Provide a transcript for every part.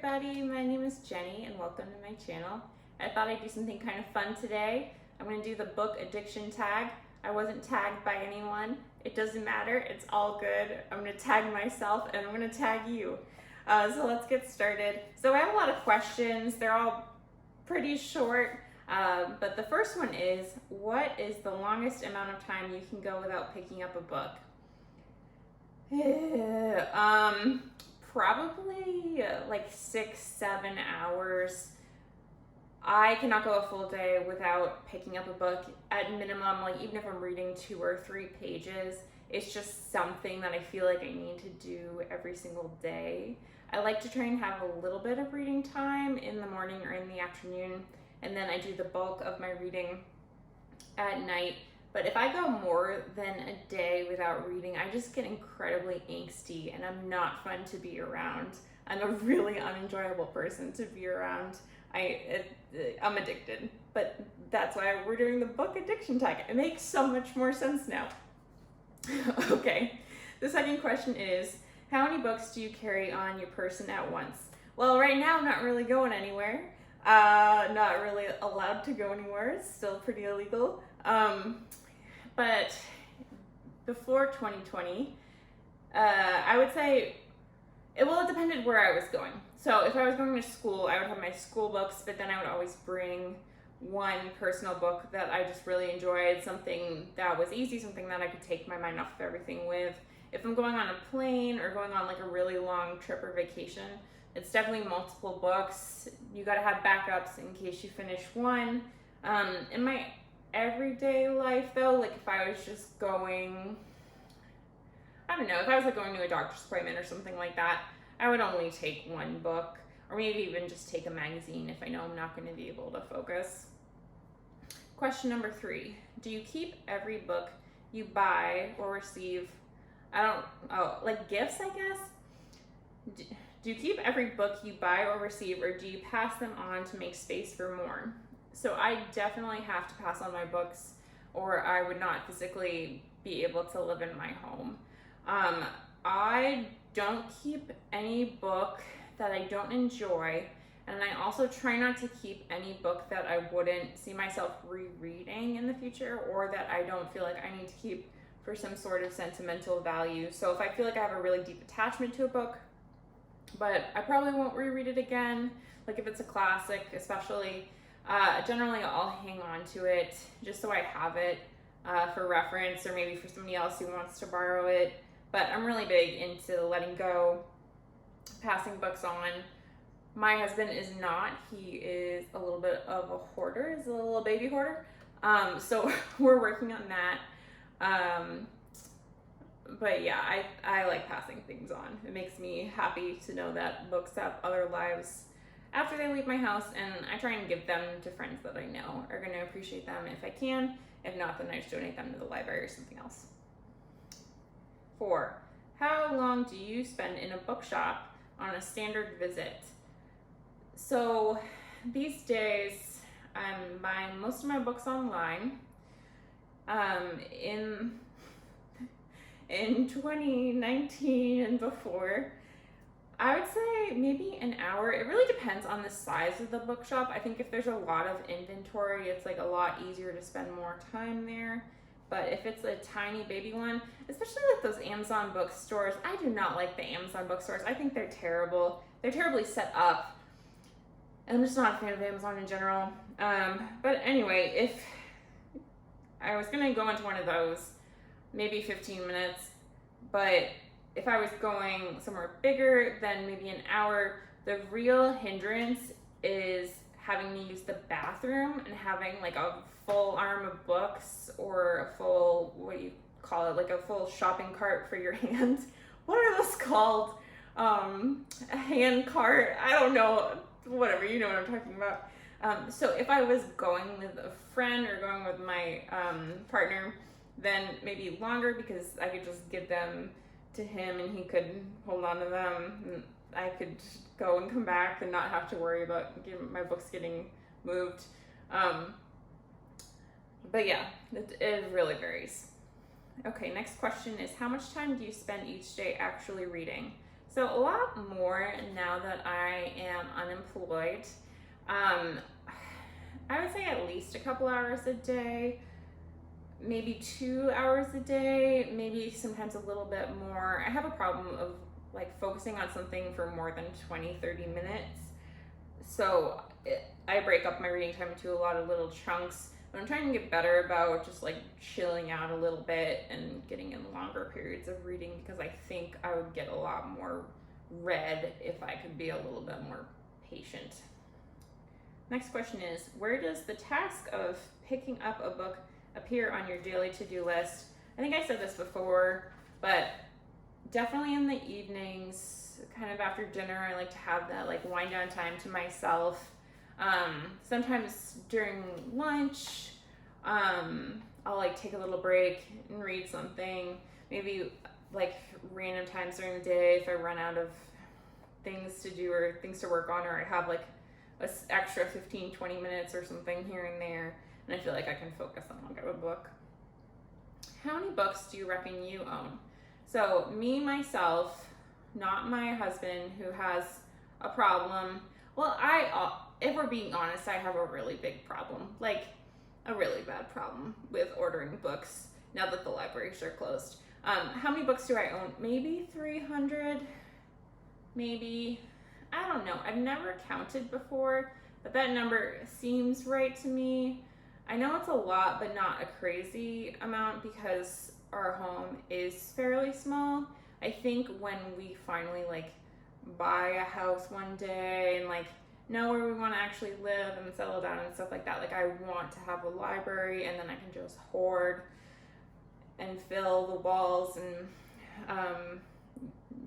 everybody, my name is Jenny and welcome to my channel. I thought I'd do something kind of fun today. I'm going to do the book addiction tag. I wasn't tagged by anyone. It doesn't matter, it's all good. I'm going to tag myself and I'm going to tag you. So let's get started. So I have a lot of questions. They're all pretty short, but the first one is, what is the longest amount of time you can go without picking up a book? Probably like 6-7 hours. I cannot go a full day without picking up a book. At minimum, like even if I'm reading 2 or 3 pages, it's just something that I feel like I need to do every single day. I like to try and have a little bit of reading time in the morning or in the afternoon, and then I do the bulk of my reading at night. But if I go more than a day without reading, I just get incredibly angsty and I'm not fun to be around. I'm a really unenjoyable person to be around. I'm addicted, but that's why we're doing the book addiction tag. It makes so much more sense now. Okay, the second question is, how many books do you carry on your person at once? Well, right now I'm not really going anywhere. Not really allowed to go anywhere. It's still pretty illegal. But before 2020, I would say, it depended where I was going. So if I was going to school, I would have my school books, but then I would always bring one personal book that I just really enjoyed, something that was easy, something that I could take my mind off of everything with. If I'm going on a plane or going on like a really long trip or vacation, it's definitely multiple books. You gotta have backups in case you finish one. In my everyday life though, like if I was just going, I don't know, if I was like going to a doctor's appointment or something like that, I would only take one book, or maybe even just take a magazine if I know I'm not going to be able to focus. Question number 3, do you keep every book you buy or receive, like gifts, I guess? Do you keep every book you buy or receive, or do you pass them on to make space for more? So I definitely have to pass on my books, or I would not physically be able to live in my home. I don't keep any book that I don't enjoy, and I also try not to keep any book that I wouldn't see myself rereading in the future, or that I don't feel like I need to keep for some sort of sentimental value. So if I feel like I have a really deep attachment to a book, but I probably won't reread it again, like if it's a classic especially, generally I'll hang on to it just so I have it for reference, or maybe for somebody else who wants to borrow it. But I'm really big into letting go, passing books on. My husband is not. He is a little bit of a hoarder, is a little baby hoarder. So we're working on that. But yeah, I like passing things on. It makes me happy to know that books have other lives after they leave my house, and I try and give them to friends that I know are going to appreciate them if I can. If not, then I just donate them to the library or something else. 4, how long do you spend in a bookshop on a standard visit? So these days, I'm buying most of my books online. In 2019 and before, I would say maybe an hour. It really depends on the size of the bookshop. I think if there's a lot of inventory, it's like a lot easier to spend more time there. But if it's a tiny baby one, especially like those Amazon bookstores, I do not like the Amazon bookstores. I think they're terrible. They're terribly set up. And I'm just not a fan of Amazon in general. But anyway, if I was gonna go into one of those, maybe 15 minutes. But if I was going somewhere bigger, then maybe an hour. The real hindrance is having to use the bathroom and having like a full arm of books, or a full, what do you call it, like a full shopping cart for your hand. What are those called? A hand cart? I don't know. Whatever, you know what I'm talking about. So if I was going with a friend or going with my partner, then maybe longer, because I could just give them to him and he could hold on to them, and I could go and come back and not have to worry about my books getting moved. But yeah, it really varies. Okay, next question is, how much time do you spend each day actually reading? So a lot more now that I am unemployed. I would say at least a couple hours a day, maybe 2 hours a day, maybe sometimes a little bit more. I have a problem of like focusing on something for more than 20-30 minutes. So I break up my reading time into a lot of little chunks. But I'm trying to get better about just like chilling out a little bit and getting in longer periods of reading, because I think I would get a lot more read if I could be a little bit more patient. Next question is, where does the task of picking up a book appear on your daily to-do list? I think I said this before, but definitely in the evenings, kind of after dinner, I like to have that like wind down time to myself. Sometimes during lunch, I'll like take a little break and read something. Maybe like random times during the day if I run out of things to do or things to work on, or I have like an extra 15-20 minutes or something here and there, and I feel like I can focus on like a book. How many books do you reckon you own? So me, myself, not my husband, who has a problem. Well, if we're being honest, I have a really big problem, like a really bad problem with ordering books now that the libraries are closed. How many books do I own? Maybe 300, maybe, I don't know. I've never counted before, but that number seems right to me. I know it's a lot, but not a crazy amount because our home is fairly small. I think when we finally like buy a house one day and like know where we want to actually live and settle down and stuff like that, like I want to have a library, and then I can just hoard and fill the walls and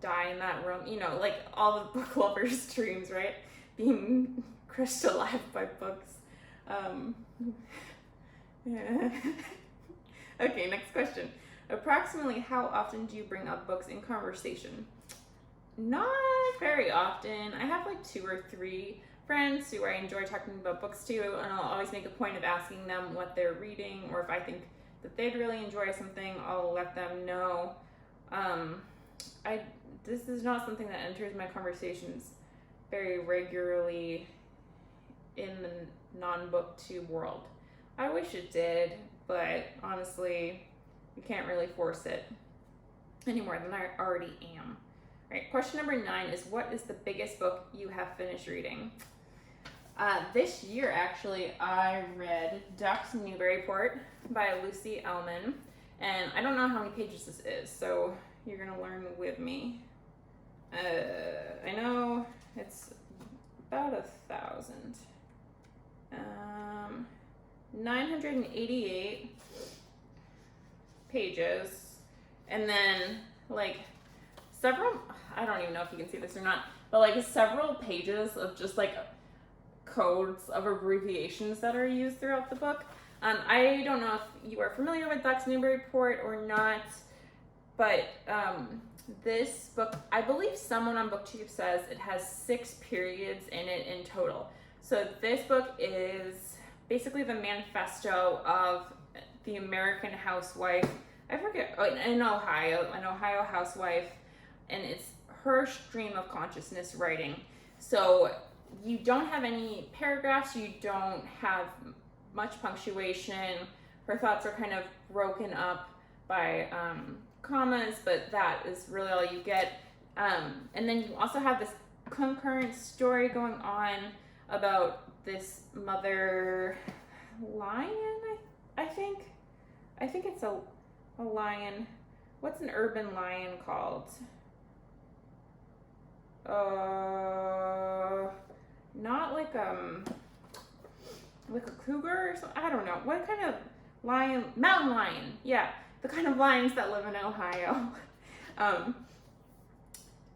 die in that room, you know, like all the book lovers' dreams, right? Being crushed alive by books. Yeah. Okay, next question. Approximately how often do you bring up books in conversation? Not very often. I have like 2 or 3 friends who I enjoy talking about books to, and I'll always make a point of asking them what they're reading, or if I think that they'd really enjoy something, I'll let them know. This is not something that enters my conversations very regularly in the non-booktube world. I wish it did, but honestly, you can't really force it any more than I already am. Right, question number 9 is, what is the biggest book you have finished reading? This year, actually, I read Ducks Newburyport by Lucy Ellmann, and I don't know how many pages this is, so you're gonna learn with me. I know it's about 1,000. 988 pages, and then like several, I don't even know if you can see this or not, but like several pages of just like codes of abbreviations that are used throughout the book. I don't know if you are familiar with Ducks Newburyport or not, but this book, I believe someone on BookTube says it has 6 periods in it in total. So this book is basically the manifesto of the American housewife. I forget, an Ohio housewife, and it's her stream of consciousness writing. So you don't have any paragraphs, you don't have much punctuation. Her thoughts are kind of broken up by commas, but that is really all you get. And then you also have this concurrent story going on about this mother lion, I think it's a lion. What's an urban lion called? Not like a cougar or something. I don't know. What kind of lion? Mountain lion. Yeah, the kind of lions that live in Ohio. But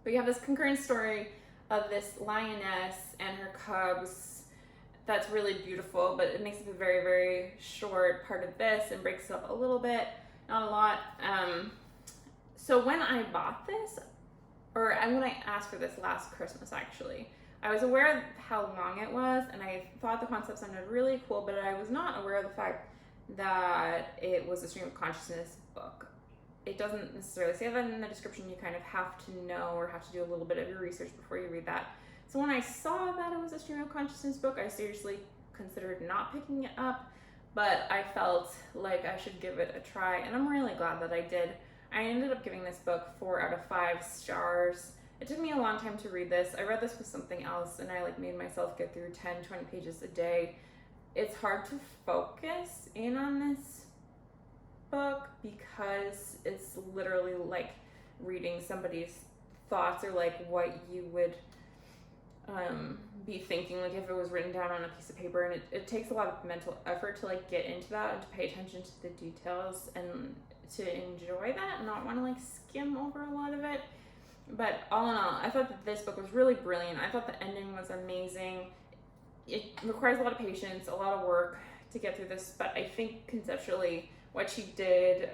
you have this concurrent story of this lioness and her cubs that's really beautiful, but it makes it a very, very short part of this and breaks it up a little bit, not a lot. So when I bought this, or when I asked for this last Christmas actually, I was aware of how long it was, and I thought the concept sounded really cool, but I was not aware of the fact that it was a stream of consciousness book. it doesn't necessarily say that in the description. You kind of have to know or have to do a little bit of your research before you read that. So when I saw that it was a stream of consciousness book, I seriously considered not picking it up, but I felt like I should give it a try, and I'm really glad that I did. I ended up giving this book 4 out of 5 stars. It took me a long time to read this. I read this with something else, and I like made myself get through 10, 20 pages a day. It's hard to focus in on this book because it's literally like reading somebody's thoughts, or like what you would be thinking, like if it was written down on a piece of paper, and it takes a lot of mental effort to like get into that and to pay attention to the details and to enjoy that and not want to like skim over a lot of it. But all in all, I thought that this book was really brilliant. I thought the ending was amazing. It requires a lot of patience, a lot of work to get through this, but I think conceptually what she did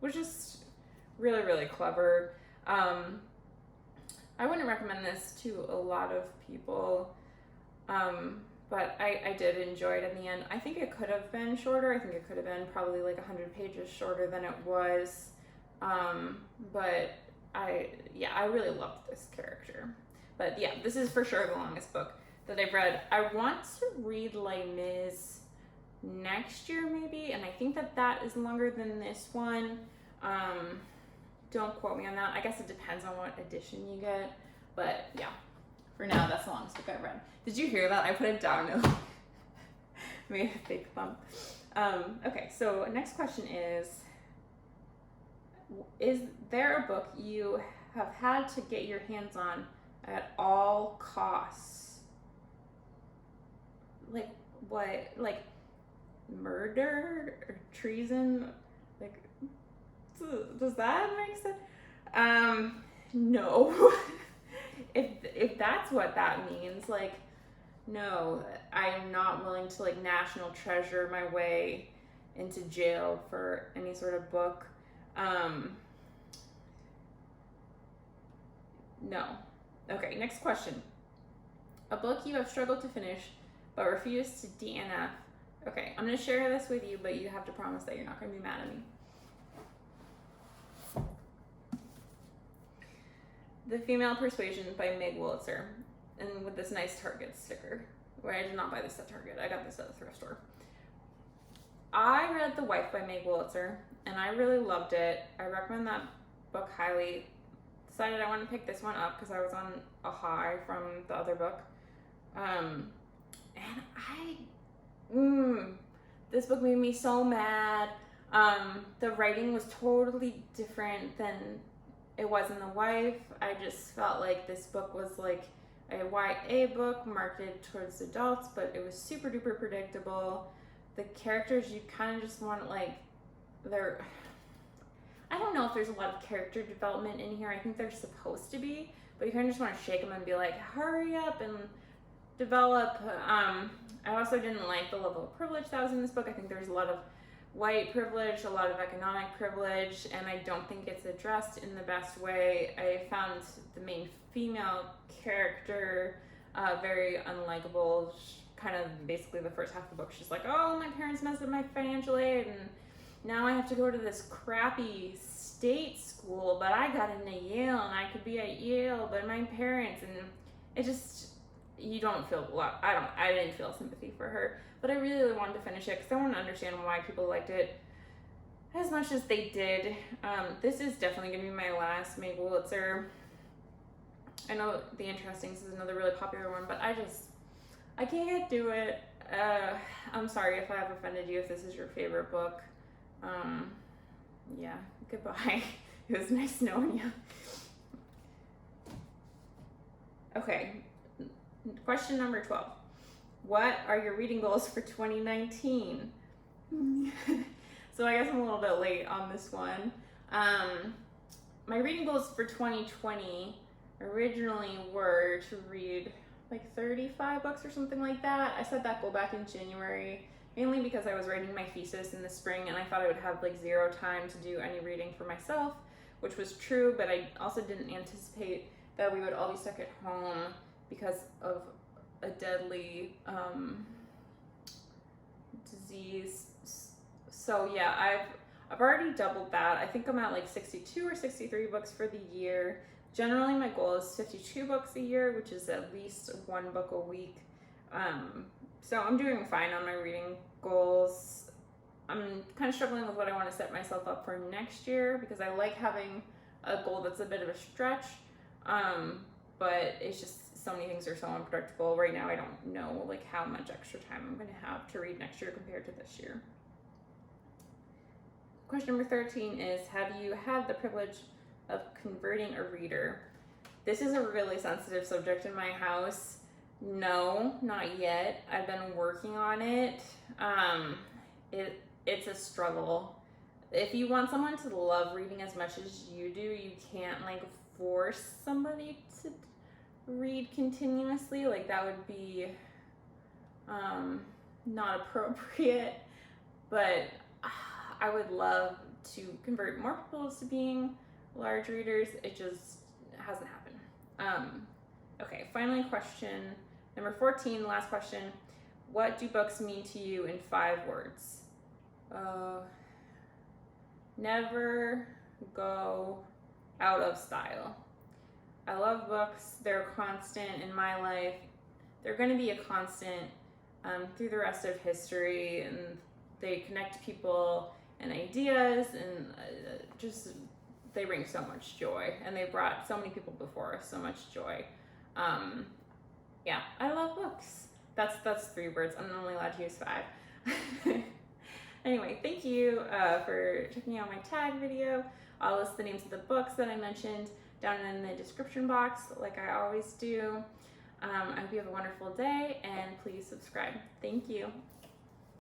was just really, really clever. I wouldn't recommend this to a lot of people, but I did enjoy it in the end. I think it could have been shorter. I think it could have been probably like 100 pages shorter than it was, but I really loved this character. But yeah, this is for sure the longest book that I've read. I want to read Les Mis next year maybe, and I think that is longer than this one. Don't quote me on that. I guess it depends on what edition you get, but yeah, for now that's the longest book I've read. Did you hear that? I put it down and made a fake thump. Okay, so next question is there a book you have had to get your hands on at all costs? Like what? Like murder or treason? Like, does that make sense? No. if that's what that means, like, no, I am not willing to like national treasure my way into jail for any sort of book. No. Okay, next question. A book you have struggled to finish but refused to DNF. Okay, I'm going to share this with you, but you have to promise that you're not going to be mad at me. The Female Persuasion by Meg Wolitzer, and with this nice Target sticker, where I did not buy this at Target. I got this at a thrift store. I read The Wife by Meg Wolitzer, and I really loved it. I recommend that book highly. Decided I wanted to pick this one up because I was on a high from the other book. This book made me so mad. The writing was totally different than it was in The Wife. I just felt like this book was like a YA book marketed towards adults, but it was super duper predictable. The characters, you kind of just want like, I don't know if there's a lot of character development in here. I think there's supposed to be, but you kind of just want to shake them and be like, hurry up and develop. I also didn't like the level of privilege that was in this book. I think there's a lot of white privilege, a lot of economic privilege, and I don't think it's addressed in the best way. I found the main female character very unlikable. Kind of basically the first half of the book, she's like, oh, my parents messed up my financial aid, and now I have to go to this crappy state school, but I got into Yale, and I could be at Yale, but my parents, and it just, you don't feel a lot. I didn't feel sympathy for her, but I really wanted to finish it because I want to understand why people liked it as much as they did. This is definitely going to be my last Meg Wolitzer. I know The Interestings is another really popular one, but I can't do it. I'm sorry if I have offended you, if this is your favorite book. Yeah, goodbye. It was nice knowing you. Okay, question number 12. What are your reading goals for 2019? So I guess I'm a little bit late on this one. My reading goals for 2020 originally were to read like 35 books or something like that. I set that goal back in January, mainly because I was writing my thesis in the spring and I thought I would have like zero time to do any reading for myself, which was true, but I also didn't anticipate that we would all be stuck at home because of a deadly disease. So yeah, I've already doubled that. I think I'm at like 62 or 63 books for the year. Generally, my goal is 52 books a year, which is at least one book a week. So I'm doing fine on my reading goals. I'm kind of struggling with what I want to set myself up for next year because I like having a goal that's a bit of a stretch. But it's just so many things are so unpredictable. Right now, I don't know like how much extra time I'm going to have to read next year compared to this year. Question number 13 is, have you had the privilege of converting a reader? This is a really sensitive subject in my house. No, not yet. I've been working on it. It's a struggle. If you want someone to love reading as much as you do, you can't like force somebody to read continuously. Like that would be not appropriate. But I would love to convert more people to being large readers. It just hasn't happened. Okay, finally, question number 14, last question. What do books mean to you in 5 words? Never go out of style. I love books. They're a constant in my life. They're going to be a constant through the rest of history, and they connect people and ideas, and just they bring so much joy, and they brought so many people before us so much joy. Yeah, I love books. That's 3 words. I'm only allowed to use 5. Anyway, thank you for checking out my tag video. I'll list the names of the books that I mentioned down in the description box, like I always do. I hope you have a wonderful day, and please subscribe. Thank you.